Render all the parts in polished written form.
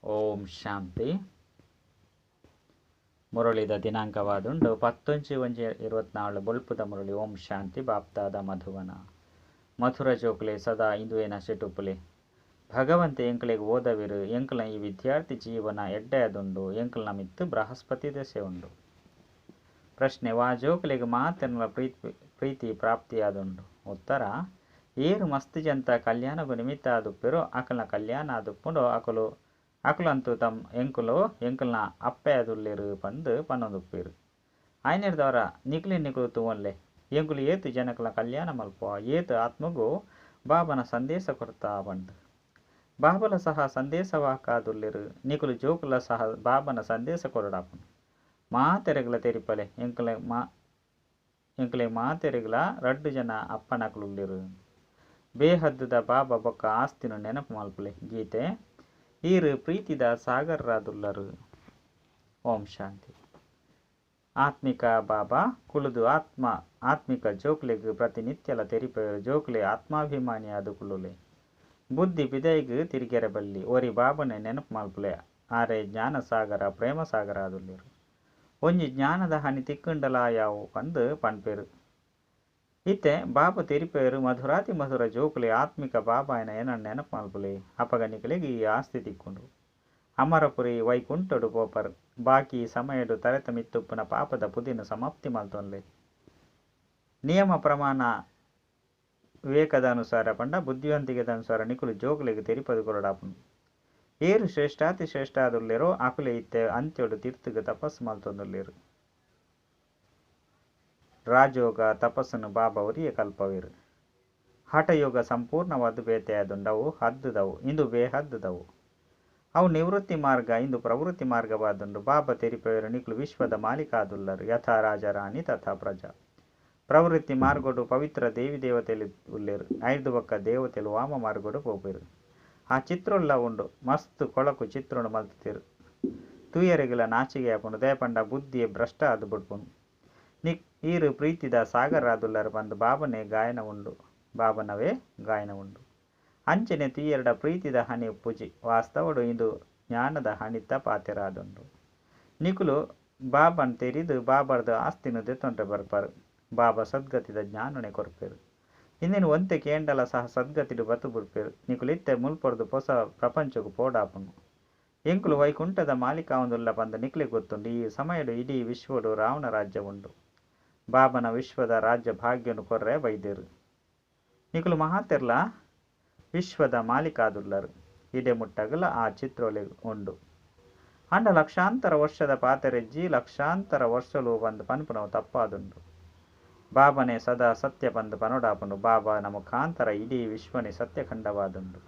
ಓಂ ಶಾಂತಿ. ಮುರಳಿದ ದಿನಾಂಕವಾದುಂಡು 19/1/24 ಬೊಲ್ಪುದ ಮುರಳಿ. ಓಂ ಶಾಂತಿ. ಬಾಪ್ತಾದ ಮಧುವನ ಮಥುರ ಜೋಕ್ಲೆ ಸದಾ ಇಂದುವೇನ ಶೆಟುಪುಲೆ ಭಗವಂತೆ ಎಂಕ್ಲೆಗ್ ಓದವಿರು ಎಂಕ್ಲ ಈ ವಿದ್ಯಾರ್ಥಿ ಜೀವನ ಎಡ್ಡೆಯದುಂಡು ಎಂಕ್ಲನ ಮಿತ್ತು ಬೃಹಸ್ಪತಿ ದಶೆ ಉಂಡು. ಪ್ರಶ್ನೆ: ವಾ ಜೋಕ್ಲೆಗ್ ಮಾತೆನ್ಲ ಪ್ರೀತಿ ಪ್ರಾಪ್ತಿಯಾದುಂಡು. ಉತ್ತರ: ಏರು ಮಸ್ತ್ ಜಂತ ಕಲ್ಯಾಣಗು ನಿಮಿತ್ತ ಆದುಪ್ಪೆರೋ ಅಕಲ್ನ ಕಲ್ಯಾಣ ಆದುಪ್ಪುಂಡು ಅಕುಲಂತೂ ಎಂಕಲ್ನ ಅಪ್ಪೆಯದುಲ್ಲೆರು ಪಂದು ಪನ್ನೊಂದುಪ್ಪೇರು. ಆಯ್ನೆರ್ದವರ ನಿಕ್ಲು ತೂವನ್ಲೆ ಎಂಕುಲು ಏತು ಜನಕಲ ಕಲ್ಯಾಣ ಮಲ್ಪುವ ಏತು ಆತ್ಮಗೂ ಬಾಬನ ಸಂದೇಶ ಕೊಡ್ತಾ ಬಂದು ಬಾಬಲ ಸಹ ಸಂದೇಶವಾಕಾದುಲ್ಲೆರು ನಿಕುಲು ಜೋಕುಲ ಸಹ ಬಾಬನ ಸಂದೇಶ ಕೊರಡಾಪನು ಮಾತೆರೆಗಳ ತೆರಿಪಲೆ ಎಂಕಲೆ ಮಾತೆರೆಗಳ 2 ಜನ ಅಪ್ಪನಕಲುಲ್ಲೆರು. ಬೇಹದ್ದುದ ಬಾಬಾ ಬೊಕ್ಕ ಆಸ್ತಿನ ನೆನಪು ಮಲ್ಪಲೆ. ಗೀತೆ: ಈರು ಪ್ರೀತಿದ ಸಾಗರರಾದುಲ್ಲರು. ಓಂ ಶಾಂತಿ. ಆತ್ಮಿಕ ಬಾಬಾ ಕುಳುದು ಆತ್ಮಿಕ ಜೋಕ್ಲೆಗ್ ಪ್ರತಿನಿತ್ಯಲ ತೆರಿಪೆರು ಜೋಕ್ಲೆ ಆತ್ಮಾಭಿಮಾನಿ ಆದು ಕುಳುಲೆ ಬುದ್ಧಿ ಪಿದೈಗ್ ತಿರುಗೆರಬಲ್ಲಿ ಒರಿ ಬಾಬನೆ ನೆನಪು ಮಲ್ಪಲೆ. ಆರೆ ಜ್ಞಾನ ಸಾಗರ ಪ್ರೇಮ ಸಾಗರ ಆದುಲ್ಲೆರು. ಒಂಜಿ ಜ್ಞಾನದ ಹನಿ ತಿಕ್ಕುಂಡಲ ಯಾವು ಪಂದು ಪನ್ಪೆರು. ಇತ್ತೆ ಬಾಬಾ ತೆರಿಪೇರು ಮಧುರಾತಿ ಮಧುರ ಜೋಕುಲೆ ಆತ್ಮಿಕ ಬಾಬಾಯನ ಏನ ನೆನಪು ಮಲ್ಪುಲೆ ಅಪಗನಿಕಲೆಗ್ ಈ ಆಸ್ತಿ ತಿಕ್ಕೊಂಡು ಅಮರಪುರಿ ವೈಕುಂಠಡು ಪೋಪರ್ ಬಾಕಿ ಸಮಯಡು ತರೆತ ಮಿತ್ತುಪ್ಪುನ ಪಾಪದ ಪುದಿನ ಸಮಾಪ್ತಿ ಮಲ್ತೊನ್ಲೆ. ನಿಯಮ ಪ್ರಮಾಣ ವಿವೇಕದ ಅನುಸಾರ ಪಂಡ ಬುದ್ಧಿವಂತಿಕೆದ ಅನುಸಾರ ನಿಕುಲು ಜೋಕುಲೆಗ್ ತೆರಿಪದು ಕೊರಡಾಪುನು. ಏರು ಶ್ರೇಷ್ಠಾತಿ ಶ್ರೇಷ್ಠ ಆದುಲ್ಲೆರೋ ಅಕುಲೆ ಇತ್ತೆ ಅಂತ್ಯೊಡು ತೀರ್ಥಗ್ ತಪಸ್ಸು ಮಲ್ತೊಂದುಲ್ಲೆರು. ರಾಜಯೋಗ ತಪಸ್ಸನ್ನು ಬಾಬಾ ಒರಿಯ ಕಲ್ಪವಿರು. ಹಠಯೋಗ ಸಂಪೂರ್ಣವಾದ ಬೇತೆಯಾದುಂಡವು ಹದ್ದುದವು ಇಂದು ಬೇಹದ್ದುದವು ಅವು ನಿವೃತ್ತಿ ಮಾರ್ಗ ಇಂದು ಪ್ರವೃತ್ತಿ ಮಾರ್ಗವಾದುಂಡು. ಬಾಬಾ ತೆರಿಪೆಯರು ನಿಕ್ಲು ವಿಶ್ವದ ಮಾಲೀಕ ಆದುಲ್ಲರು. ಯಥಾ ರಾಜ ರಾಣಿ ತಥಾ ಪ್ರಜಾ. ಪ್ರವೃತ್ತಿ ಮಾರ್ಗೊಡು ಪವಿತ್ರ ದೇವಿ ದೇವತೆಲು ಉಲ್ಲೆರು. 5 ಬೊಕ್ಕ ದೇವತೆಲು ವಾಮ ಮಾರ್ಗೊಡು ಪೋಪೆರು. ಆ ಚಿತ್ರೋಲ್ಲ ಉಂಡು ಮಸ್ತ್ ಕೊಳಕು ಚಿತ್ರೋಡು ಮಲ್ತುತೆರು. ತೂಯರೆಗಿಲ ನಾಚಿಗೆ ಆಪುಂಡು ದಯಪಂಡ ಬುದ್ಧಿಯೇ ಭ್ರಷ್ಟ ಆದು ಬುಡ್ಪುನು. ಈರು ಪ್ರೀತಿದ ಸಾಗರ ಆದುಲ್ಲರು ಬಂದು ಬಾಬನೇ ಗಾಯನ ಉಂಡು ಬಾಬನವೇ ಗಾಯನ ಉಂಡು. ಅಂಚನೆ ತೂಯೆರಡ ಪ್ರೀತಿದ ಹನಿ ಉಪ್ಪುಜಿ ವಾಸ್ತವಡು ಇಂದು ಜ್ಞಾನದ ಹಣಿತ ಪಾತೆರಾದುಂಡು. ನಿಕುಲು ಬಾಬನ್ ತೆರಿದು ಬಾಬರ್ದು ಆಸ್ತಿನು ದೆತ್ತೊಂಡ್ರೆ ಬರ್ಪರು. ಬಾಬಾ ಸದ್ಗತಿದ ಜ್ಞಾನನೆ ಕೊರ್ಪೆರು. ಇಂದಿನ ಒಂತೆ ಕೇಂಡಲ ಸಹ ಸದ್ಗತಿಡು ಬತು ಬುಡ್ಪೆರು. ನಿಕುಲಿತ್ತೆ ಮುಲ್ಪೊರ್ದು ಹೊಸ ಪ್ರಪಂಚಗೂ ಪೋಡಾಪುನು. ಎಂಕುಲು ವೈಕುಂಠದ ಮಾಲೀಕ ಒಂದುಲ್ಲ ಬಂದು ನಿಕ್ಲೆ ಗೊತ್ತುಂಡು. ಈ ಸಮಯಡು ಇಡೀ ವಿಶ್ವಡು ರಾವಣ ರಾಜ್ಯ ಉಂಡು. ಬಾಬನ ವಿಶ್ವದ ರಾಜ್ಯ ಭಾಗ್ಯನು ಕೊರ್ರೆ ಬೈದೆರು. ನಿಕುಲು ಮಹಾತೆರ್ಲ ವಿಶ್ವದ ಮಾಲೀಕ ಆದುಲ್ಲರು. ಇಡೆ ಮುಟ್ಟಗಲ ಆ ಚಿತ್ರೋಲೆ ಉಂಡು. ಅಂಡ ಲಕ್ಷಾಂತರ ವರ್ಷದ ಪಾತೆರೆಜ್ಜಿ ಲಕ್ಷಾಂತರ ವರ್ಷಲು ಬಂದು ಪನ್ಪುನವು ತಪ್ಪಾದುಂಡು. ಬಾಬನೇ ಸದಾ ಸತ್ಯ ಬಂದು ಪನೊಡಾಪುಂಡು. ಬಾಬಾನ ಮುಖಾಂತರ ಇಡೀ ವಿಶ್ವನೇ ಸತ್ಯಖಂಡವಾದುಂಡು.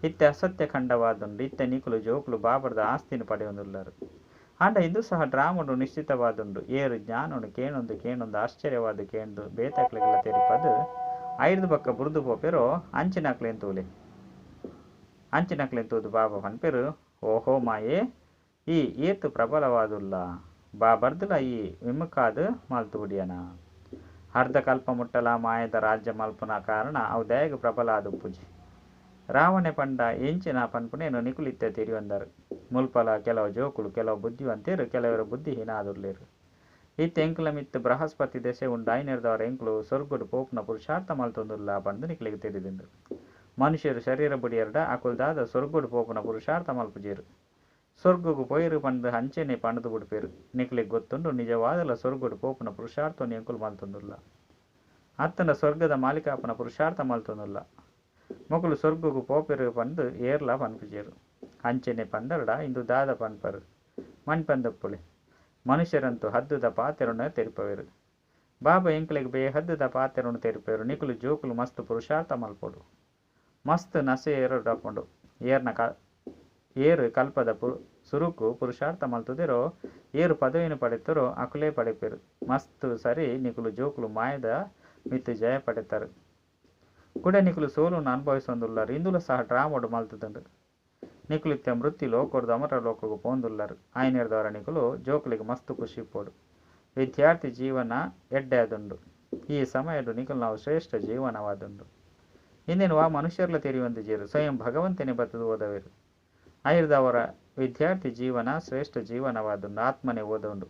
ಇತ್ತೆ ಅಸತ್ಯ ಖಂಡವಾದುಂಡು. ಇತ್ತೆ ನಿಕುಲು ಜೋಕುಲು ಬಾಬರ್ದ ಆಸ್ತಿನ ಪಡೆಯೊಂದುಲ್ಲರು. ಅಂಡ ಇಂದು ಸಹ ಡ್ರಾಮಡು ನಿಶ್ಚಿತವಾದುಂಡು. ಏರು ಜ್ಞಾನನು ಕೇಣೊಂದು ಆಶ್ಚರ್ಯವಾದ ಕೇಂದು ಬೇತಕ್ಲೆಗಳ ತೆರಿಪದು 5 ಬೊಕ್ಕ ಬುರ್ದು ಪೋಪೆರೋ ಅಂಚಿನಕ್ಲೆಂತೂದು ಬಾಬಾ ಪನ್ಪೆರು. ಓಹೋ ಮಾಯೇ ಈ ಏತು ಪ್ರಬಲವಾದುಲ್ಲ ಬಾಬರ್ದುಲ ಈ ವಿಮುಖಾದು ಮಲ್ತು ಉಡಿಯನ ಅರ್ಧ ಕಲ್ಪ ಮುಟ್ಟಲ ಮಾಯದ ರಾಜ್ಯ ಮಲ್ಪುನ ಕಾರಣ ಅವು ದಯಗ ಪ್ರಬಲ ಆದುಪ್ಪುಜಿ. ರಾವಣೆ ಪಂಡ ಎಂಚಿನ ಪನ್ಪುನೇನು ನಿಕುಲಿತ್ತೆ ತಿರಿಯೊಂದರು. ಮುಲ್ಪಲ ಕೆಲವು ಜೋಕುಲು ಕೆಲವು ಬುದ್ಧಿವಂತೇರು ಕೆಲವರು ಬುದ್ಧಿಹೀನ ಆದುಲ್ಲೇರು. ಇತ್ತೆ ಎಂಕುಲ ಮಿತ್ತು ಬೃಹಸ್ಪತಿ ದಶೆ ಉಂಡು. ಐನೆರ್ದವರ ಎಂಕುಲು ಸೊರ್ಗುಡು ಪೋಪುನ ಪುರುಷಾರ್ಥ ಮಲ್ತೊಂದುಲ್ಲ ಪಂದು ನಿಕ್ಲೆಗ್ ತಿಳಿದಿಂಡು. ಮನುಷ್ಯರು ಶರೀರ ಬುಡಿಯರ್ಡ ಅಕುಲ್ದಾದ ಸೊರ್ಗುಡು ಪೋಪುನ ಪುರುಷಾರ್ಥ ಮಲ್ಪುಜೇರು. ಸೊರ್ಗುಗು ಪೊಯ್ರು ಪಂದು ಹಂಚೆನೆ ಪಣದು ಬುಡ್ಪೇರು. ನಿಕ್ಲೆಗ್ ಗೊತ್ತುಂಡು ನಿಜವಾದಲ ಸೊರ್ಗುಡು ಪೋಪುನ ಪುರುಷಾರ್ಥವನ್ನು ಎಂಕುಲು ಮಲ್ತೊಂದುಲ್ಲ. ಅತ್ತಂಡ ಸ್ವರ್ಗದ ಮಾಲಿಕಾಪನ ಪುರುಷಾರ್ಥ ಮಲ್ತೊಂದುಲ್ಲ. ಮೊಕುಲು ಸೊರ್ಗುಗು ಪೋಪೆರು ಪಂದು ಏರ್ಲ ಪನ್ಪುಜೇರು. ಅಂಚೆನೆ ಪಂಡರ್ಡ ಇಂದು ದಾದ ಪನ್ಪರು ಮಣ್ಪಂದಪ್ಪುಳೆ. ಮನುಷ್ಯರಂತೂ ಹದ್ದುದ ಪಾತೆರನ್ನು ತೆರಿಪವೆರು. ಬಾಬಾ ಎಂಕ್ಲೆಗ್ ಬೇಹದ್ದುದ ಪಾತೆರನ್ನು ತೆರಿಪೆರು. ನಿಕುಲು ಜೋಕುಲು ಮಸ್ತ್ ಪುರುಷಾರ್ಥ ಮಲ್ಪೊಡು. ಮಸ್ತ್ ನಸೆ ಏರಡಾಪುಂಡು. ಏರು ಕಲ್ಪದ ಸುರುಕು ಪುರುಷಾರ್ಥ ಮಲ್ತುದೆರೋ ಏರು ಪದವಿನ ಪಡೆತರೋ ಅಕುಲೇ ಪಡೆಪೆರು. ಮಸ್ತ್ ಸರಿ ನಿಕುಲು ಜೋಕುಲು ಮಾಯದ ಮಿತ್ತು ಜಯ ಪಡೆತರು. ಕುಡ ನಿಕುಲು ಸೋಲುನು ಅನುಭವಿಸೊಂದುಲ್ಲರು. ಇಂದುಲ ಸಹ ಡ್ರಾಮಡು ಮಲ್ತುದುಂಡು. ನಿಕುಲಿತ್ತೆ ಮೃತ್ಯು ಲೋಕೊರ್ದು ಅಮರ ಲೋಕಗೂ ಪೋಂದುಲ್ಲರು. ಆಯ್ನೆರ್ದವರ ನಿಕುಲು ಜೋಕುಲಿಗೆ ಮಸ್ತ್ ಖುಷಿ ಪೋಡು. ವಿದ್ಯಾರ್ಥಿ ಜೀವನ ಎಡ್ಡೆಯದುಂಡು. ಈ ಸಮಯಡು ನಿಕುಲು ನಾವು ಶ್ರೇಷ್ಠ ಜೀವನವಾದುಂಡು. ಇಂದಿನ ಮನುಷ್ಯರ್ಲ ತೆರಿಯೊಂದು ಜೇರು ಸ್ವಯಂ ಭಗವಂತನೇ ಬತ್ತದು ಓದವೆರು. ಐರ್ದವರ ವಿದ್ಯಾರ್ಥಿ ಜೀವನ ಶ್ರೇಷ್ಠ ಜೀವನವಾದುಂಡು ಆತ್ಮನೆ ಓದುಂಡು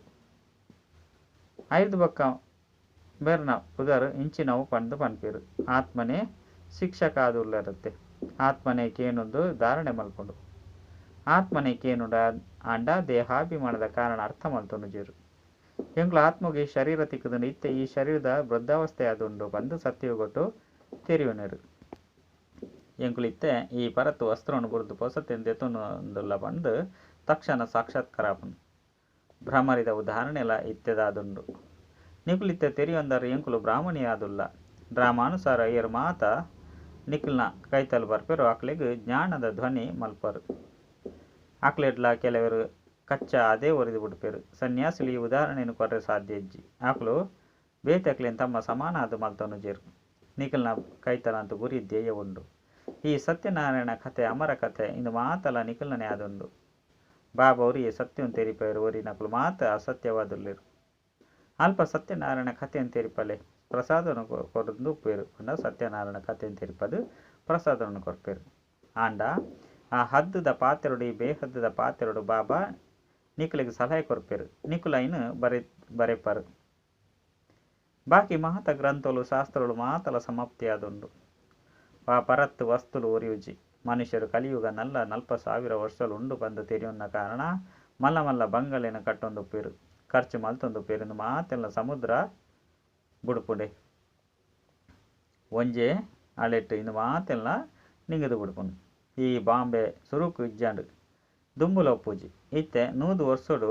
ಐದು ಬೊಕ್ಕ ಬೆರ್ನ ಪುದರ್ ಇಂಚಿನವು ಪಂದು ಪನ್ಪೇರು ಆತ್ಮನೆ ಶಿಕ್ಷಕ ಆದುಲ್ಲರುತ್ತೆ ಆತ್ಮನೆ ಕೇನುಂದು ಧಾರಣೆ ಮಲ್ಪುಂಡು ಆತ್ಮನೆ ಕೇನುಂಡ ಅಂಡ ದೇಹಾಭಿಮಾನದ ಕಾರಣ ಅರ್ಥ ಮಲ್ತೊಂದುಜೇರು ಎಂಕ್ಲು ಆತ್ಮಗೆ ಶರೀರ ತಿಕ್ಕುದುಂಡು ಇತ್ತೆ ಈ ಶರೀರದ ವೃದ್ಧಾವಸ್ಥೆ ಆದುಂಡು ಬಂದು ಸತ್ಯಗೊಟ್ಟು ತೆರಿಯುನೆರು ಎಂಕ್ಲು ಇತ್ತೆ ಈ ಪರತ್ತು ವಸ್ತ್ರವನ್ನು ಗುರುತು ಪೊಸತೆಂದೆತ್ತುಂದುಲ್ಲ ಬಂದು ತಕ್ಷಣ ಸಾಕ್ಷಾತ್ಕಾರಪುಂಡು ಭ್ರಮರಿದ ಉದಾಹರಣೆಲ ಇತ್ತೆದಾದುಂಡು ನಿಕುಲಿತ್ತೆ ತೆರಿಯೊಂದರ ಎಂಕುಲು ಬ್ರಾಹ್ಮಣಿ ಆದುಲ್ಲ ಡ್ರಾಮಾನುಸಾರ ಏರು ಮಾತ ನಿಖಿಲ್ನ ಕೈತಲು ಬರ್ಪೆರು ಆಕ್ಲೆಗ್ ಜ್ಞಾನದ ಧ್ವನಿ ಮಲ್ಪರು ಆಕ್ಲೆಡ್ಲ ಕೆಲವರು ಕಚ್ಚ ಅದೇ ಒರಿದು ಬಿಡ್ಪೇರು ಸನ್ಯಾಸಿಲಿ ಈ ಉದಾಹರಣೆಯನ್ನು ಕೊರ್ರೆ ಸಾಧ್ಯ ಇಜ್ಜಿ ಆಕ್ಲು ಬೇತಕ್ಲೇನ್ ತಮ್ಮ ಸಮಾನ ಅದು ಮಲ್ತೊನುಜೇರು ನಿಖಿಲ್ನ ಕೈತಲ ಅಂತೂ ಗುರಿ ಧ್ಯೇಯ ಉಂಡು ಈ ಸತ್ಯನಾರಾಯಣ ಕಥೆ ಅಮರ ಕಥೆ ಇಂದು ಮಾತಲ ನಿಖಿಲ್ನೇ ಆದುಂಡು ಬಾಬಾ ಅವರಿಗೆ ಸತ್ಯವನ್ನು ತೆರಿಪೇರು ಓರಿ ನಕಲು ಮಾತ ಅಸತ್ಯವಾದುಲ್ಲೇರು ಅಲ್ಪ ಸತ್ಯನಾರಾಯಣ ಕಥೆಯನ್ನು ತೆರಿಪಲೆ ಪ್ರಸಾದವನ್ನು ಕೊರದು ಉಪ್ಪೇರು ಪಂಡ ಸತ್ಯನಾರಾಯಣ ಕಥೆಯನ್ನು ತೆರಿಪದು ಪ್ರಸಾದವನ್ನು ಕೊರ್ಪೇರು ಆಂಡ ಆ ಹದ್ದದ ಪಾತ್ರೆಡು ಈ ಬೇಹದ್ದದ ಪಾತ್ರೆಡು ಬಾಬಾ ನಿಖಿಲಿಗೆ ಸಲಹೆ ಕೊರ್ಪೇರು ನಿಖುಲೈನು ಬರೆಪರು ಬಾಕಿ ಮಹತ ಗ್ರಂಥಲು ಶಾಸ್ತ್ರಗಳು ಮಾತಲ ಸಮಾಪ್ತಿಯಾದುಂಡು ಆ ಪರತ್ತು ವಸ್ತುಲು ಒರಿಯುಜಿ ಮನುಷ್ಯರು ಕಲಿಯುಗ ನಲ್ಲ 40,000 ವರ್ಷಲು ಉಂಡು ಬಂದು ತೆರೆಯುನ್ನ ಕಾರಣ ಮಲ್ಲ ಮಲ್ಲ ಬಂಗಲೆನ ಕಟ್ಟೊಂದು ಪೇರು ಖರ್ಚು ಮಲ್ತೊಂದು ಪೇರು ಮಾತೆಲ್ಲ ಸಮುದ್ರ ಬುಡುಪುಂಡೆ ಒಂಜೆ ಅಳೆಟ್ಟು ಇಂದು ಮಾತೆಲ್ಲ ನಿಂಗದು ಬುಡುಪುಂಡು ಈ ಬಾಂಬೆ ಸುರುಕು ಇಜ್ಜಂಡು ದುಂಬುಲ ಪೂಜಿ ಇತ್ತೆ 100 ವರ್ಷಡು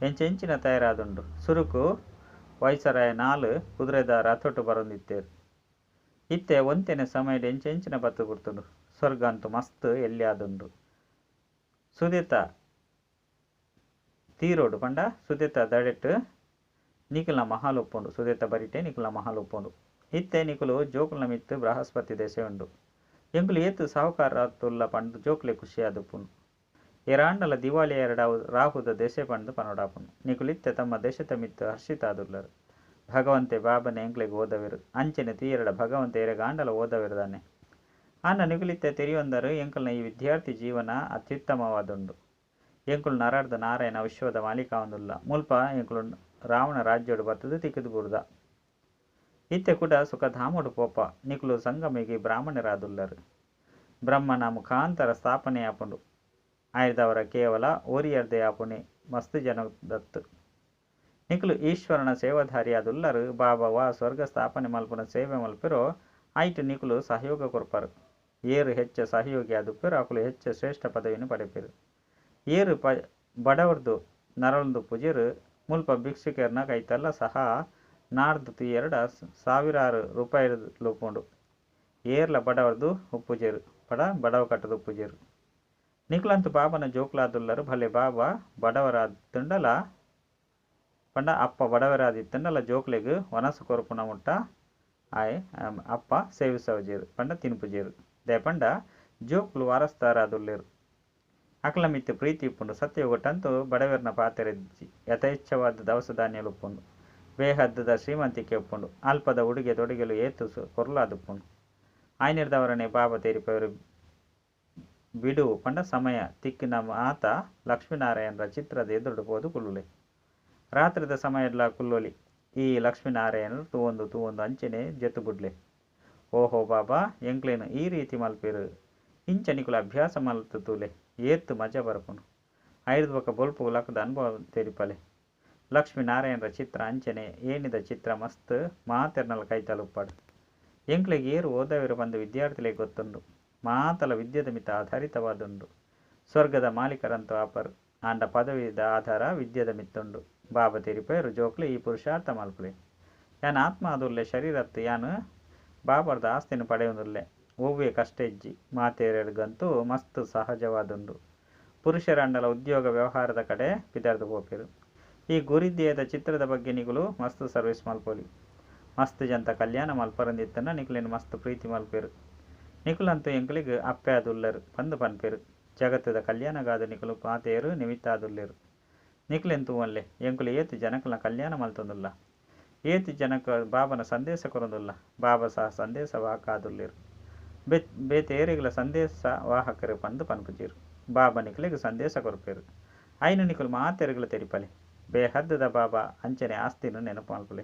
ಎಂಚೆಂಚಿನ ತಯಾರಾದುಂಡು ಸುರುಕು ವೈಸರಾಯ 4 ಕುದುರೆದ ರಥೊಟ್ಟು ಬರೊಂದಿತ್ತೇರು ಇತ್ತೆ ಒಂತೆನೆ ಸಮಯದ ಎಂಚೆಂಚಿನ ಬತ್ತು ಬಿಡ್ತುಂಡು ಸ್ವರ್ಗ ಅಂತೂ ಮಸ್ತ್ ಎಲ್ಲಿ ಆದುಂಡು ಸುದೀತ ತೀರೋಡು ಪಂಡ ಸುದೀತ ದಡೆಟ್ಟು ನಿಖಿಲ್ನ ಮಹಾಲ್ ಉಪ್ಪುಂಡು ಸುದೀತ ಬರಿಟೆ ನಿಖಿಲ್ನ ಮಹಾಲ್ ಉಪ್ಪುಂಡು ಇತ್ತೆ ನಿಖುಲು ಜೋಕುಲ್ನ ಮಿತ್ತು ಬೃಹಸ್ಪತಿ ದೆಸೆ ಉಂಡು ಎಂಕುಲು ಏತು ಸಾಹುಕಾರ ತುಲ್ಲ ಪಂಡು ಜೋಕ್ಲೆ ಖುಷಿ ಆದುಪ್ಪುಂಡು ಎರಾಂಡಲ ದಿವಾಳಿ ರಾಹುದ ದೆಸೆ ಪಂಡು ಪನೋಡಾಪುಂಡು ನಿಖುಲಿತ್ತೆ ತಮ್ಮ ದೇಶದ ಮಿತ್ತು ಹರ್ಷಿತ ಆದುಲ್ಲರು ಭಗವಂತೆ ಬಾಬನ ಎಂಕ್ಲೆಗೆ ಓದವೆರು ಅಂಚೆನೆ ತೀರಡ ಭಗವಂತ ಎರೆಗಾಂಡಲ ಓದವೆರುದಾನೆ ಆನ ನಿಗುಲಿತ್ತೆ ತೆರಿಯೊಂದರು ಎಂಕಲ್ನ ಈ ವಿದ್ಯಾರ್ಥಿ ಜೀವನ ಅತ್ಯುತ್ತಮವಾದುಂಡು ಎಂಕುಲು ನರಾರ್ದ ನಾರಾಯಣ ವಿಶ್ವದ ಮಾಲೀಕ ಒಂದುಲ್ಲ ಮುಲ್ಪ ಎಂಕುಲು ರಾವಣ ರಾಜ್ಯೋಡು ಬರ್ತದು ತಿಕ್ಕಿದು ಬುರ್ದ ಇತ್ತೆ ಕೂಡ ಸುಖಧಾಮೋಡು ಪೋಪ ನಿಕುಲು ಸಂಗಮಿಗೆ ಬ್ರಾಹ್ಮಣರಾದುಲ್ಲರು ಬ್ರಹ್ಮನ ಮುಖಾಂತರ ಸ್ಥಾಪನೆ ಆಪುಂಡು ಆಯ್ದವರ ಕೇವಲ ಓರಿಯರ್ದೆ ಆಪುಣೆ ಮಸ್ತು ಜನ ದತ್ತು ನಿಖಲು ಈಶ್ವರನ ಸೇವಾಧಾರಿ ಆದುಲ್ಲರು ಬಾಬಾವ ಸ್ವರ್ಗ ಸ್ಥಾಪನೆ ಮಲ್ಪನ ಸೇವೆ ಮಲ್ಪಿರೋ ಆಯ್ತು ನಿಖಲು ಸಹಯೋಗ ಕೊರ್ಪರು ಏರು ಹೆಚ್ಚು ಸಹಯೋಗಿ ಆದುಪ್ಪರು ಅಕುಲು ಹೆಚ್ಚು ಶ್ರೇಷ್ಠ ಪದವಿಯನ್ನು ಪಡೆಪೇರು ಏರು ಬಡವರ್ದು ನರಳಂದು ಪುಜರು ಮುಲ್ಪ ಭಿಕ್ಷುಕರ್ನ ಕೈತಲ್ಲ ಸಹ ನಾಡ್ದು 2,000 ರೂಪಾಯಿ ಲೋಪುಂಡು ಏರ್ಲ ಬಡವರ್ದು ಉಪ್ಪುಜೇರು ಬಡವ ಕಟ್ಟದು ಉಪ್ಪುಜೇರು ನಿಖಲಂತೂ ಬಾಬನ ಜೋಕ್ಲಾದುಲ್ಲರು ಭಲೆ ಬಾಬಾ ಬಡವರ ತುಂಡಲ ಪಂಡ ಅಪ್ಪ ಬಡವರಾದಿತ್ತಂಡಲ ಜೋಕ್ಲೆಗ್ ವನಸು ಕೊರಪುನ ಮುಟ್ಟ ಆಯ್ ಅಪ್ಪ ಸೇವಿಸವಜೇರು ಪಂಡ ತಿನ್ಪುಜೇರು ದೇ ಪಂಡ ಜೋಕ್ಲು ವಾರಸ್ತಾರಾದುಲ್ಲೇರು ಅಕ್ಲ ಮಿತ್ತು ಪ್ರೀತಿ ಇಪ್ಪುಂಡು ಸತ್ಯಗೊಟ್ಟಂತೂ ಬಡವರ್ನ ಪಾತೆರೆಜ್ಜಿ ಯಥೇಚ್ಛವಾದ ದವಸ ಧಾನ್ಯಲು ಉಪ್ಪುಂಡು ಬೇಹದ್ದದ ಶ್ರೀಮಂತಿಕೆ ಉಪ್ಪುಂಡು ಅಲ್ಪದ ಉಡುಗೆ ತೊಡುಗೆಲು ಏತು ಕೊರ್ಲಾದುಪ್ಪುಂಡು ಆಯ್ನಿರ್ದವರನೆ ಬಾಬಾ ತೇರಿಪವರು ಬಿಡು ಪಂಡ ಸಮಯ ತಿಕ್ಕಿನ ಮಾತ ಲಕ್ಷ್ಮೀನಾರಾಯಣರ ಚಿತ್ರದ ಎದುರುಡು ಪೋದು ಕುಲ್ಲುಲೆ ರಾತ್ರಿದ ಸಮಯಡ್ಲ ಕುಲ್ಲೊಲಿ ಈ ಲಕ್ಷ್ಮೀನಾರಾಯಣರು ತೂವೊಂದು ಅಂಚೆನೆ ಜೆತ್ತು ಬುಡ್ಲೆ ಓಹೋ ಬಾಬಾ ಎಂಕ್ಲೇನು ಈ ರೀತಿ ಮಲ್ಪೇರು ಇಂಚನಿಕುಲ ಅಭ್ಯಾಸ ಮಲ್ತು ತೂಲೆ ಏತ್ತು ಮಜಾ ಬರಪುನು ಐದು ಬೊಕ್ಕ ಬೊಲ್ಪು ಲಕ್ಕದ ಅನುಭವ ತೆರಿಪಲೆ ಲಕ್ಷ್ಮೀನಾರಾಯಣರ ಚಿತ್ರ ಅಂಚನೆ ಏನಿದ ಚಿತ್ರ ಮಸ್ತ್ ಮಾತೆರ್ನಲ ಕೈತಲುಪ್ಪಾಡು ಎಂಕ್ಲೆಗೆ ಏರು ಓದವಿರು ಬಂದು ವಿದ್ಯಾರ್ಥಿಗಳಿಗೆ ಗೊತ್ತುಂಡು ಮಾತಲ ವಿದ್ಯೆದ ಮಿತ ಆಧಾರಿತವಾದುಂಡು ಸ್ವರ್ಗದ ಮಾಲೀಕರಂತೂ ಆಪರು ಆಂಡ ಪದವಿದ ಆಧಾರ ವಿದ್ಯೆದ ಮಿತ್ತುಂಡು ಬಾಬಾ ತೆರಿಪೇರು ಜೋಕ್ಲೆ ಈ ಪುರುಷಾರ್ಥ ಮಲ್ಪಲೆ ಯಾನ್ ಆತ್ಮ ಅದುಲ್ಲೆ ಶರೀರತ್ತು ಯಾನು ಬಾಬರ್ದ ಆಸ್ತಿನ ಪಡೆಯುವುದಿಲ್ಲೆ ಒವ್ವೇ ಕಷ್ಟ ಇಜ್ಜಿ ಮಾತೆರೆಗಂತೂ ಮಸ್ತ್ ಸಹಜವಾದುಂಡು ಪುರುಷರಂಡಲ ಉದ್ಯೋಗ ವ್ಯವಹಾರದ ಕಡೆ ಪಿದರ್ದು ಹೋಪೇರು ಈ ಗುರಿಧ್ಯೇಯದ ಚಿತ್ರದ ಬಗ್ಗೆ ನಿಗುಲು ಮಸ್ತ್ ಸರ್ವಿಸ್ ಮಲ್ಪೋಲಿ ಮಸ್ತ್ ಜಂತ ಕಲ್ಯಾಣ ಮಲ್ಪರಂದಿತ್ತನ್ನ ನಿಕುಲಿನ ಮಸ್ತ್ ಪ್ರೀತಿ ಮಲ್ಪೇರು ನಿಕುಲಂತೂ ಎಂಕುಲಿಗೆ ಅಪ್ಪೆ ಆದುಲ್ಲರು ಬಂದು ಪನ್ಪೇರು ಜಗತ್ತದ ಕಲ್ಯಾಣಗಾದ ನಿಕುಲು ಮಾತೆಯರು ನಿಮಿತ್ತ ಆದುಲ್ಲೇರು ನಿಕುಲೆಂತೂ ಒಲ್ಲೆ ಎಂಕುಲು ಏತು ಜನಕಲ್ನ ಕಲ್ಯಾಣ ಮಲ್ತೊಂದುಲ್ಲ ಏತು ಜನಕ ಬಾಬನ ಸಂದೇಶ ಕೊರೊಂದುಲ್ಲ ಬಾಬಾ ಸಹ ಸಂದೇಶ ವಾಕಾದುಲ್ಲೇರು ಬೇತೇರಿಗಳ ಸಂದೇಶ ವಾಹಕರು ಪಂದು ಪನ್ಪುಜೀರು ಬಾಬಾ ನಿಕಲಿಗೆ ಸಂದೇಶ ಕೊರಪೇರು ಐನು ನಿಕುಲು ಮಾತೆರುಗಳು ತೆರಿಪಲೆ ಬೇಹದ್ದದ ಬಾಬಾ ಅಂಚನೆ ಆಸ್ತಿನು ನೆನಪು ಮಲ್ಪಲೆ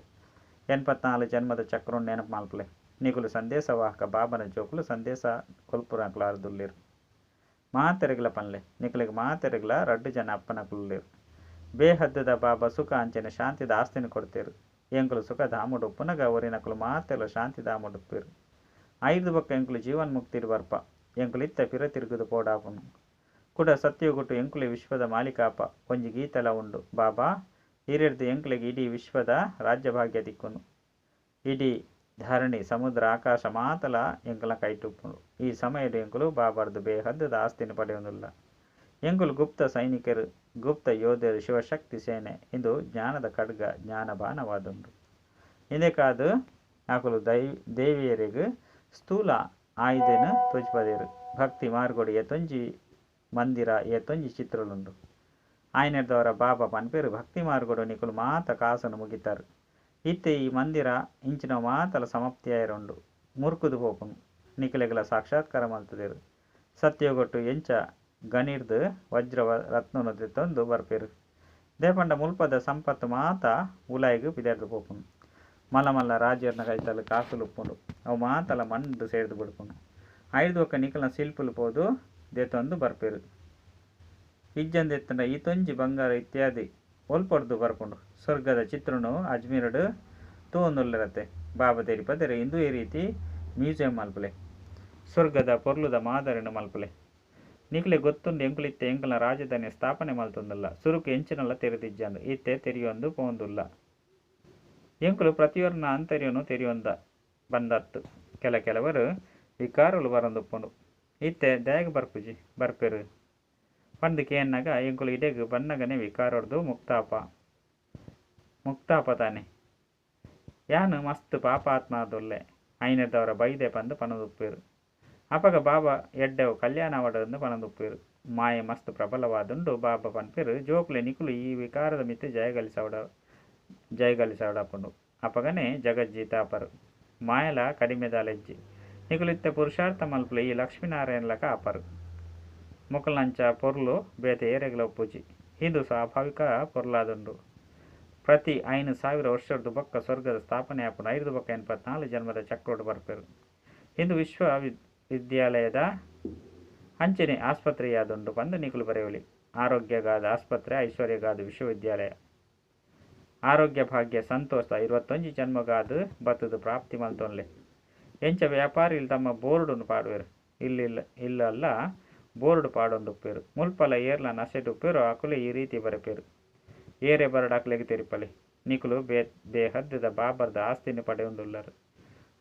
84 ಜನ್ಮದ ಚಕ್ರವನ್ನು ನೆನಪು ಮಲ್ಪಲೆ ನಿಕುಲು ಸಂದೇಶ ವಾಹಕ ಬಾಬನ ಜೋಕುಲು ಸಂದೇಶ ಕೊಲ್ಪುರಾಕ್ಲಾರದುಲ್ಲೇರು ಮಾತೆರೆಗಳ ಪನ್ಲೆ ನಿಕಲಿಗೆ ಮಾತೆರೆಗಳ ರಡ್ಡು ಜನ ಅಪ್ಪನಕುಲ್ಲೇರು ಬೇಹದ್ದದ ಬಾಬಾ ಸುಖ ಅಂಚನೆ ಶಾಂತಿದ ಆಸ್ತಿನ ಕೊಡ್ತೇರು ಎಂಕುಲು ಸುಖ ದಾಮುಡು ಪುನಗ ಒರಿನಕುಲು ಮಾತೆಲು ಶಾಂತಿ ದಾಮುಡುಪ್ಪೇರು 5 ಬೊಕ್ಕ ಎಂಕುಲು ಜೀವನ್ ಮುಕ್ತಿರು ಬರ್ಪ ಎಂಕುಲು ಇತ್ತ ಪಿರ ತಿರುಗುದು ಪೋಡಾಪುನು ಕುಡ ಸತ್ಯುಗುಟ್ಟು ಎಂಕುಲೆ ವಿಶ್ವದ ಮಾಲಿಕಾಪ ಒಂಜಿ ಗೀತಲ ಉಂಡು ಬಾಬಾ ಹಿರಿಯರ್ದು ಎಂಕುಲೆಗೆ ಇಡೀ ವಿಶ್ವದ ರಾಜ್ಯಭಾಗ್ಯ ದಿಕ್ಕುನು ಇಡೀ ಧರಣಿ ಸಮುದ್ರ ಆಕಾಶ ಮಾತಲ ಎಂಕುಲ ಕೈಟುಪ್ಪುನು ಈ ಸಮಯದ ಎಂಕುಲು ಬಾಬಾರ್ದು ಬೇಹದ್ದದ ಆಸ್ತಿನ ಪಡೆಯುವುದಿಲ್ಲ ಎಂಕುಲು ಗುಪ್ತ ಸೈನಿಕರು ಗುಪ್ತ ಯೋಧರು ಶಿವಶಕ್ತಿ ಸೇನೆ ಇಂದು ಜ್ಞಾನದ ಖಡ್ಗ ಜ್ಞಾನ ಬಾಣವಾದುಂಡು ಇಂದೇ ಕಾದು ಆಕುಲು ದೇವಿಯರಿಗೂ ಸ್ಥೂಲ ಆಯುಧನ ತೋಜ್ಪದೇರು ಭಕ್ತಿ ಮಾರ್ಗೋಡು ಎತ್ತೊಂಜಿ ಮಂದಿರ ಎತ್ತೊಂಜಿ ಚಿತ್ರಲುಂಡು ಆಯ್ನೆರ್ದವರ ಬಾಬಾ ಪನ್ಪೇರು ಭಕ್ತಿ ಮಾರ್ಗೋಡು ನಿಕುಲು ಮಾತ ಕಾಸನು ಮುಗಿತಾರು ಇತ್ತೆ ಈ ಮಂದಿರ ಇಂಚಿನ ಮಾತಲ ಸಮಾಪ್ತಿಯಾಯಿರುಂಡು ಮುರ್ಕುದು ಹೋಪುನು ನಿಕಲೆಗಳ ಸಾಕ್ಷಾತ್ಕಾರ ಮಲ್ತದೇರು ಸತ್ಯೋಗೊಟ್ಟು ಎಂಚ ಗಣಿರ್ದು ವಜ್ರ ರತ್ನನು ತಂದು ಬರ್ಪೇರು ದೇಪಂಡ ಮುಲ್ಪದ ಸಂಪತ್ತು ಮಾತ ಉಲಾಯಿಗೂ ಪಿದೆರ್ದು ಪೋಪುನು ಮಲ್ಲ ಮಲ್ಲ ರಾಜ್ಯರ್ನ ಕೈತಲು ಕಾಸುಲು ಉಪ್ಪುಂಡು ಅವು ಮಾತಲ ಮಂಡು ಸೇರ್ದು ಬಿಡ್ಪುನು 5 ಒಕ್ಕ ನಿಕಲ್ನ ಶಿಲ್ಪುಲು ಪೋದು ದೇತೊಂದು ಬರ್ಪೇರು ಇಜ್ಜಂದೆತ್ತಂಡ ಈತೊಂಜಿ ಬಂಗಾರ ಇತ್ಯಾದಿ ಒಲ್ಪೊಡ್ದು ಬರ್ಪುಂಡು ಸ್ವರ್ಗದ ಚಿತ್ರನು ಅಜ್ಮೀರಡು ತೂವೊಂದುಲ್ಲಿರತ್ತೆ ಬಾಬಾ ತೆರಿ ಪದರೆ ಇಂದು ಈ ರೀತಿ ಮ್ಯೂಸಿಯಂ ಮಲ್ಪಲೆ ಸ್ವರ್ಗದ ಪೊರ್ಲುದ ಮಾದರಿನ ಮಲ್ಪಲೆ ನಿಕಲೆ ಗೊತ್ತುಂಡು ಎಂಕುಲಿತ್ತೆ ಎಂಕಲ್ನ ರಾಜಧಾನಿ ಸ್ಥಾಪನೆ ಮಲ್ತೊಂದುಲ್ಲ ಸುರುಕು ಎಂಚಿನಲ್ಲ ತೆರೆದಿಜ್ಜಂದು ಇತ್ತೆ ತೆರೆಯೊಂದು ಪೋಂದುಲ್ಲ ಎಂಕುಲು ಪ್ರತಿಯೊರ್ನ ಅಂತರ್ಯನು ತೆರೆಯೊಂದ ಬಂದತ್ತು ಕೆಲವರು ವಿಕಾರಲು ಬರಂದುಪ್ಪುಂಡು ಇತ್ತೆ ದ್ಯಾಗ ಬರ್ಪುಜಿ ಬರ್ಪೆರು ಪಂದಕ್ಕೆ ಎನ್ನಾಗ ಎಂಕುಲು ಇಡೆಗು ಬನ್ನಗನೆ ವಿಕಾರೊಡ್ದು ಮುಕ್ತಾಪ ತಾನೆ ಯಾನು ಮಸ್ತ್ ಪಾಪಾತ್ಮ ಆದೊಲ್ಲೆ ಐನದವರ ಬೈದೆ ಪಂದು ಪನದುಪ್ಪೇರು ಅಪಗ ಬಾಬಾ ಎಡ್ಡೆವು ಕಲ್ಯಾಣ ಅವಡನ್ನು ಪನದುಪ್ಪೇರು ಮಾಯೆ ಮಸ್ತ್ ಪ್ರಬಲವಾದುಂಡು ಬಾಬಾ ಪನ್ಪೇರು ಜೋಕ್ಲೆ ನಿಕುಲು ಈ ವಿಕಾರದ ಮಿತ್ತೆ ಜಯಗಳಿಸವಡಪುಂಡು ಅಪಗನೆ ಜಗಜ್ಜೀತಾಪರು ಮಾಯಲ ಕಡಿಮೆದಾಲೆಜ್ಜಿ ನಿಕುಲಿತ್ತೆ ಪುರುಷಾರ್ಥ ಮಲ್ಪಲೆ ಈ ಲಕ್ಷ್ಮೀನಾರಾಯಣಲಕ ಅಪರು ಮುಕಲ್ನಂಚ ಪೊರ್ಲು ಬೇತೆ ಏರೆಗಳ ಒಪ್ಪುಜಿ ಇದು ಸ್ವಾಭಾವಿಕ ಪೊರ್ಲಾದುಂಡು ಪ್ರತಿ 5,000 ವರ್ಷದ್ದು ಬೊಕ್ಕ ಸ್ವರ್ಗದ ಸ್ಥಾಪನೆ ಆಪುಂಡು 5 ಬೊಕ್ಕ 84 ಜನ್ಮದ ಚಕ್ರೋಡು ಬರ್ಪೇರು ಇಂದು ವಿಶ್ವವಿದ್ಯಾಲಯದ ಅಂಚನೆ ಆಸ್ಪತ್ರೆಯಾದುಂಡು ಬಂದು ನಿಕುಲು ಬರೆಯಲಿ ಆರೋಗ್ಯಗಾದ ಆಸ್ಪತ್ರೆ ಐಶ್ವರ್ಯಗಾದ ವಿಶ್ವವಿದ್ಯಾಲಯ ಆರೋಗ್ಯ ಭಾಗ್ಯ ಸಂತೋಷ 21 ಜನ್ಮಗಾದು ಬತ್ತದು ಪ್ರಾಪ್ತಿ ಮಲ್ತೊನ್ಲೆ ಎಂಚ ವ್ಯಾಪಾರಿಗಳು ತಮ್ಮ ಬೋರ್ಡುನು ಪಾಡುವೆರು ಇಲ್ಲಲ್ಲ ಬೋರ್ಡ್ ಪಾಡೊಂದುಪ್ಪೇರು ಮುಲ್ಪಲ ಏರ್ಲ ನಸೆಡುಪ್ಪೇರು ಆಕುಲೆ ಈ ರೀತಿ ಬರಪೇರು ಏರೆ ಬರಡಾಕ್ಲೆಗೆ ತೆರಿಪಲೆ ನಿಕುಲು ಬೇಹದ್ದದ ಬಾಬರ್ದ ಆಸ್ತಿನ ಪಡೆಯೊಂದುಲ್ಲರು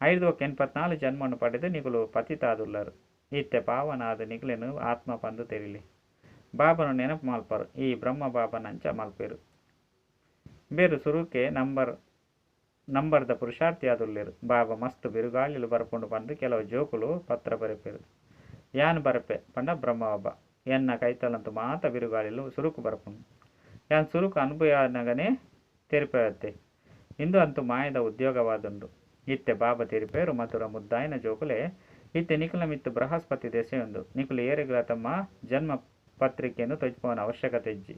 5 ಒಕ್ಕ 84 ಜನ್ಮವನ್ನು ಪಡೆದು ನಿಕುಲು ಪತಿತಾದುಲ್ಲರು ಇತ್ತೆ ಪಾವನಾದ ನಿಕುಲೆನು ಆತ್ಮ ಪಂದು ತೆರಿಲಿ ಬಾಬನು ನೆನಪು ಮಲ್ಪರು ಈ ಬ್ರಹ್ಮ ಬಾಬನಂಚ ಮಲ್ಪೇರು ಬೇರು ಸುರುಕೆ ನಂಬರ್ದ ಪುರುಷಾರ್ಥಿ ಆದುಲ್ಲೇರು ಬಾಬಾ ಮಸ್ತ್ ಬಿರುಗಾಳಿಲು ಬರ್ಪುಂಡು ಪಂದು ಕೆಲವು ಜೋಕುಲು ಪತ್ರ ಬರಪೇರು ಯಾನ್ ಬರಪೆ ಪಂಡ ಬ್ರಹ್ಮ ಬಾಬಾ ಎನ್ನ ಕೈತಲಂತು ಮಾತ ಬಿರುಗಾಳಿಲು ಸುರುಕು ಬರ್ಪುಂಡು ಯಾನ್ ಸುರುಕು ಅನುಭವನಗನೆ ತೆರಿಪೇಯತ್ತೆ ಇಂದು ಅಂತೂ ಮಾಯದ ಉದ್ಯೋಗವಾದುಂಡು ಇತ್ತೆ ಬಾಬಾ ತೆರಿಪೇರು ಮಧುರ ಮುದ್ದಾಯಿನ ಜೋಕುಲೆ ಇತ್ತೆ ನಿಕುಲ ಮಿತ್ತು ಬೃಹಸ್ಪತಿ ದೆಸೆಯೊಂದು ನಿಕುಲು ಏರೆಗಳ ತಮ್ಮ ಜನ್ಮ ಪತ್ರಿಕೆಯನ್ನು ತೊಜ್ಪೋನ ಅವಶ್ಯಕತೆ ಇಜ್ಜಿ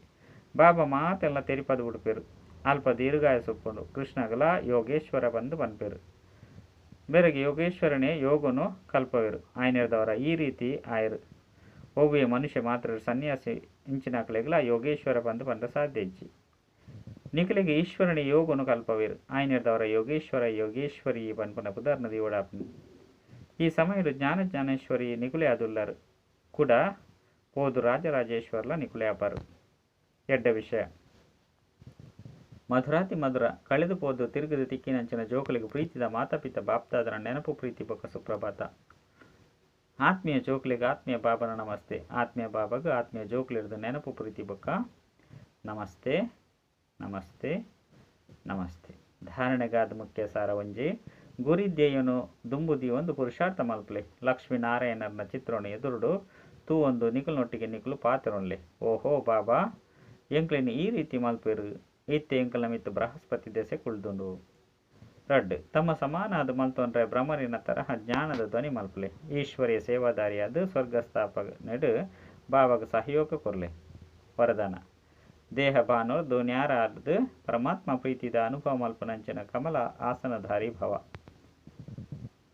ಬಾಬಾ ಮಾತೆಲ್ಲ ತೆರಿಪದು ಉಡುಪೇರು ಅಲ್ಪ ದೀರ್ಘಾಯ ಸುಪ್ಪುಂಡು ಕೃಷ್ಣಗಲ ಯೋಗೇಶ್ವರ ಬಂದು ಪನ್ಪೇರು ಬೇರೆಗೆ ಯೋಗೇಶ್ವರನೇ ಯೋಗನು ಕಲ್ಪವೇರು ಆಯ್ನೆರ್ದವರ ಈ ರೀತಿ ಆಯರು ಒವ್ವೆ ಮನುಷ್ಯ ಮಾತ್ರ ಸನ್ಯಾಸಿ ಇಂಚಿನಾಕಲೆಗಳ ಯೋಗೇಶ್ವರ ಬಂದು ಪಂಡ ಸಾಧ್ಯ ಇಜ್ಜಿ ನಿಕಲಿಗೆ ಈಶ್ವರನೇ ಯೋಗನು ಕಲ್ಪವೇರು ಆಯ್ನೆರ್ದವರ ಯೋಗೇಶ್ವರಿ ಪನ್ಪನ ಪುದರ್ನ ದಿವಡಾಪನು ಈ ಸಮಯದ ಜ್ಞಾನೇಶ್ವರಿ ನಿಕುಲೆ ಅದುಲ್ಲರು ಕೂಡ ಪೋದು ರಾಜರಾಜೇಶ್ವರ್ಲ ನಿಕುಲೆ ಅಪರು ಎಡ್ಡ ವಿಷಯ ಮಧುರಾತಿ ಮಧುರ ಕಳೆದು ಪೋದು ತಿರುಗದು ತಿಕ್ಕಿನಂಚಿನ ಜೋಕುಲಿಗೆ ಪ್ರೀತಿದ ಮಾತಾಪಿತ ಬಾಪ್ತಾದರ ನೆನಪು ಪ್ರೀತಿ ಬೊಕ್ಕ ಸುಪ್ರಭಾತ ಆತ್ಮೀಯ ಜೋಕುಲಿಗೆ ಆತ್ಮೀಯ ಬಾಬನ ನಮಸ್ತೆ ಆತ್ಮೀಯ ಬಾಬಾಗ ಆತ್ಮೀಯ ಜೋಕುಲಿರ್ದು ನೆನಪು ಪ್ರೀತಿ ಬೊಕ್ಕ ನಮಸ್ತೆ ನಮಸ್ತೆ ನಮಸ್ತೆ ಧಾರಣೆಗಾದ ಮುಖ್ಯ ಸಾರ ಒಂಜಿ ಗುರಿಧ್ಯೇಯನು ದುಂಬುದಿ ಒಂದು ಪುರುಷಾರ್ಥ ಮಲ್ಪಲೆ ಲಕ್ಷ್ಮೀನಾರಾಯಣರ್ನ ಚಿತ್ರೋಣ ಎದುರುಡು ತೂ ಒಂದು ನಿಕುಲ್ನೊಟ್ಟಿಗೆ ನಿಕುಲು ಪಾತ್ರೊನ್ಲೆ ಓಹೋ ಬಾಬಾ ಎಂಕ್ಲಿನ ಈ ರೀತಿ ಮಲ್ಪೇರು ಇತ್ತೆ ಎಂಕಲ್ನ ಮಿತ್ತು ಬೃಹಸ್ಪತಿ ದೆಸೆ ಕುಳ್ದುಂಡು ರಡ್ ತಮ್ಮ ಸಮಾನಾದ ಮಲ್ತೊಂಡ್ರೆ ಬ್ರಹ್ಮರಿನ ತರಹ ಜ್ಞಾನದ ಧ್ವನಿ ಮಲ್ಪಲೆ ಈಶ್ವರಿಯ ಸೇವಾದಾರಿಯಾದ ಸ್ವರ್ಗಸ್ಥಾಪಕ ನೆಡು ಬಾವಾಗ ಸಹಯೋಗ ಕೊರ್ಲೆ ವರದಾನ ದೇಹ ಬಾನೋರ್ದು ನ್ಯಾರಾರ್ದು ಪರಮಾತ್ಮ ಪ್ರೀತಿದ ಅನುಭವ ಮಲ್ಪನಂಚಿನ ಕಮಲ ಆಸನಧಾರಿ ಭವ.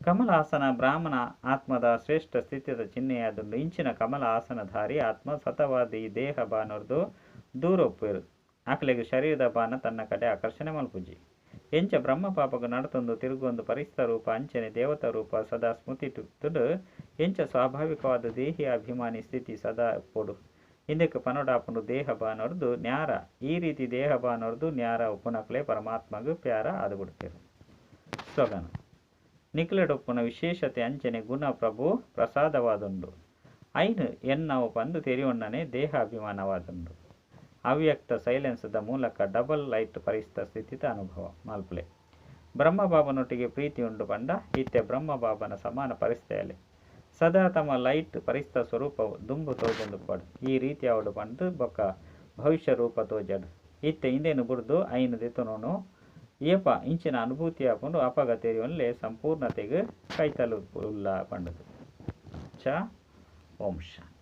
ಕಮಲ ಆಸನ ಬ್ರಾಹ್ಮಣ ಆತ್ಮದ ಶ್ರೇಷ್ಠ ಸ್ಥಿತಿಯ ಚಿಹ್ನೆಯಾದುಂಡು ಇಂಚಿನ ಕಮಲ ಆಸನಧಾರಿ ಆತ್ಮ ಸತವಾದ ಈ ದೇಹ ಬಾನೋರ್ದು ದೂರ ಒಪ್ಪುವೆರು ಆಕಲೆಗೆ ಶರೀರದ ಬಾನ ತನ್ನ ಕಡೆ ಆಕರ್ಷಣೆ ಮಲ್ಪುಜಿ. ಎಂಚ ಬ್ರಹ್ಮ ಪಾಪಗ ನಡತೊಂದು ತಿರುಗೊಂದು ಪರಿಸ್ಥಿತ ರೂಪ ಅಂಚನೆ ದೇವತಾ ರೂಪ ಸದಾ ಸ್ಮೃತಿ ತುಡು ಎಂಚ ಸ್ವಾಭಾವಿಕವಾದ ದೇಹಿ ಅಭಿಮಾನಿ ಸ್ಥಿತಿ ಸದಾ ಒಪ್ಪೊಡು ಇಂದಕ್ಕೆ ಪನೋಡಾಪುಂಡು ದೇಹ ಬಾನೊರ್ದು ನ್ಯಾರ ಈ ರೀತಿ ದೇಹ ಬಾನೊರ್ದು ನ್ಯಾರ ಉಪ್ಪುನಕ್ಲೆ ಪರಮಾತ್ಮಗೂ ಪ್ಯಾರ ಆದುಬಿಡ್ತೇವೆ. ಸ್ಲೋಗನ್ ನಿಕ್ಲೆಡೊಪ್ಪುನ ವಿಶೇಷತೆ ಅಂಚನೆ ಗುಣ ಪ್ರಭು ಪ್ರಸಾದವಾದುಂಡು ಐನು ಎನ್ನವು ಪಂದು ತೆರಿಯೊಣ್ಣನೆ ದೇಹ ಅಭಿಮಾನವಾದುಂಡು ಅವ್ಯಕ್ತ ಸೈಲೆನ್ಸ್ದ ಮೂಲಕ ಡಬಲ್ ಲೈಟ್ ಪರಿಸ್ಥಿತ ಸ್ಥಿತಿದ ಅನುಭವ ಮಾಲ್ಪಲೆ ಬ್ರಹ್ಮಬಾಬನೊಟ್ಟಿಗೆ ಪ್ರೀತಿ ಉಂಡು ಪಂಡ ಇತ್ತೆ ಬ್ರಹ್ಮಬಾಬನ ಸಮಾನ ಪರಿಸ್ಥಿತಿಯಲ್ಲಿ ಸದಾ ತಮ್ಮ ಲೈಟ್ ಪರಿಸ್ಥಿತ ಸ್ವರೂಪವು ದುಂಬು ತೋಜೊಂದು ಪಡು ಈ ರೀತಿ ಅವಡು ಪಂಡು ಬೊಕ್ಕ ಭವಿಷ್ಯ ರೂಪ ತೋಜಡು ಇತ್ತೆ ಇಂದೇನು ಬುಡ್ದು ಐನು ದೆತುನೋನು ಏಪ ಇಂಚಿನ ಅನುಭೂತಿ ಆಪುಂಡು ಅಪಗ ತೆರಿಯೊನ್ಲೆ ಸಂಪೂರ್ಣತೆಗೆ ಕೈತಲು ಉಲ್ಲ ಪಂಡದು. ಓಂ ಶಾಂತಿ.